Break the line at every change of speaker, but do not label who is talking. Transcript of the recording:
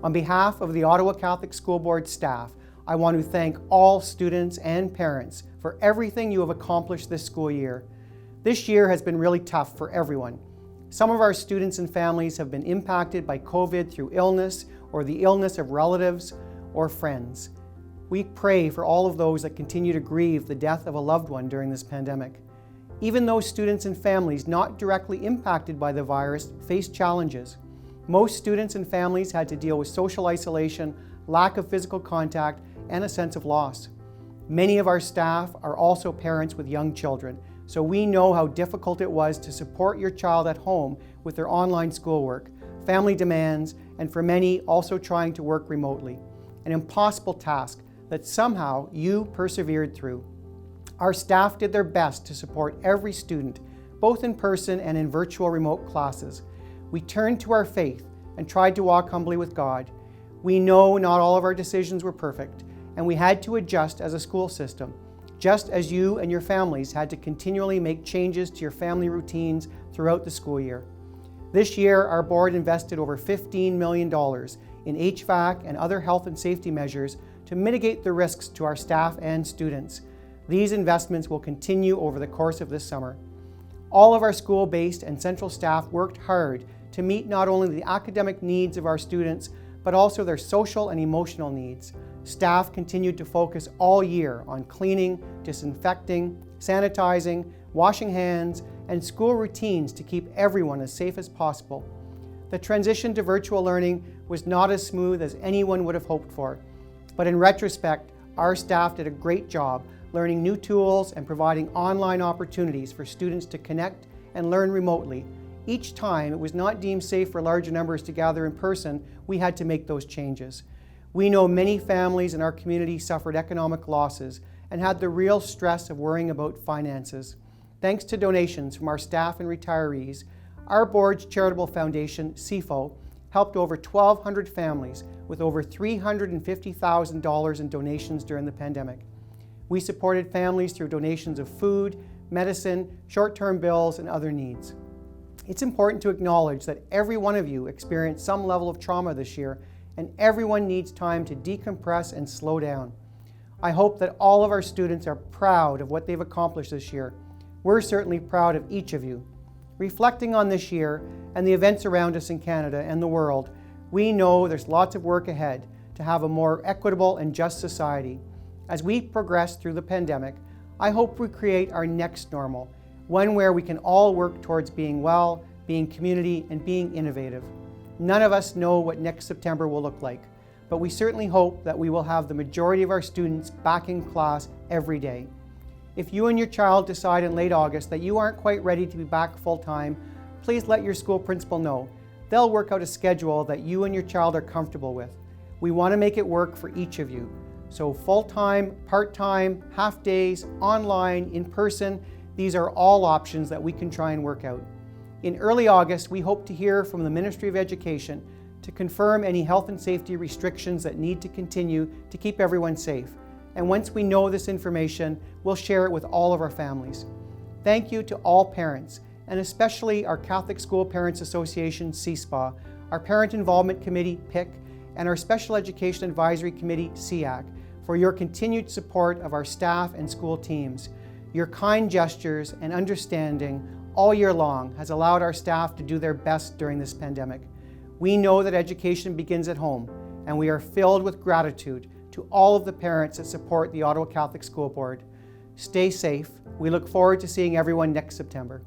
On behalf of the Ottawa Catholic School Board staff, I want to thank all students and parents for everything you have accomplished this school year. This year has been really tough for everyone. Some of our students and families have been impacted by COVID through illness or the illness of relatives or friends. We pray for all of those that continue to grieve the death of a loved one during this pandemic. Even those students and families not directly impacted by the virus face challenges. Most students and families had to deal with social isolation, lack of physical contact, and a sense of loss. Many of our staff are also parents with young children, so we know how difficult it was to support your child at home with their online schoolwork, family demands, and for many also trying to work remotely. An impossible task that somehow you persevered through. Our staff did their best to support every student, both in person and in virtual remote classes. We turned to our faith and tried to walk humbly with God. We know not all of our decisions were perfect, and we had to adjust as a school system, just as you and your families had to continually make changes to your family routines throughout the school year. This year, our board invested over $15 million in HVAC and other health and safety measures to mitigate the risks to our staff and students. These investments will continue over the course of this summer. All of our school-based and central staff worked hard to meet not only the academic needs of our students, but also their social and emotional needs. Staff continued to focus all year on cleaning, disinfecting, sanitizing, washing hands, and school routines to keep everyone as safe as possible. The transition to virtual learning was not as smooth as anyone would have hoped for, but in retrospect, our staff did a great job learning new tools and providing online opportunities for students to connect and learn remotely. Each time it was not deemed safe for larger numbers to gather in person, we had to make those changes. We know many families in our community suffered economic losses and had the real stress of worrying about finances. Thanks to donations from our staff and retirees, our board's charitable foundation, CFO, helped over 1,200 families with over $350,000 in donations during the pandemic. We supported families through donations of food, medicine, short-term bills, and other needs. It's important to acknowledge that every one of you experienced some level of trauma this year, and everyone needs time to decompress and slow down. I hope that all of our students are proud of what they've accomplished this year. We're certainly proud of each of you. Reflecting on this year and the events around us in Canada and the world, we know there's lots of work ahead to have a more equitable and just society. As we progress through the pandemic, I hope we create our next normal, one where we can all work towards being well, being community, and being innovative. None of us know what next September will look like, but we certainly hope that we will have the majority of our students back in class every day. If you and your child decide in late August that you aren't quite ready to be back full-time, please let your school principal know. They'll work out a schedule that you and your child are comfortable with. We want to make it work for each of you. So full-time, part-time, half-days, online, in person, these are all options that we can try and work out. In early August, we hope to hear from the Ministry of Education to confirm any health and safety restrictions that need to continue to keep everyone safe. And once we know this information, we'll share it with all of our families. Thank you to all parents, and especially our Catholic School Parents Association, CSPA, our Parent Involvement Committee, PIC, and our Special Education Advisory Committee, SEAC, for your continued support of our staff and school teams. Your kind gestures and understanding all year long has allowed our staff to do their best during this pandemic. We know that education begins at home, and we are filled with gratitude to all of the parents that support the Ottawa Catholic School Board. Stay safe. We look forward to seeing everyone next September.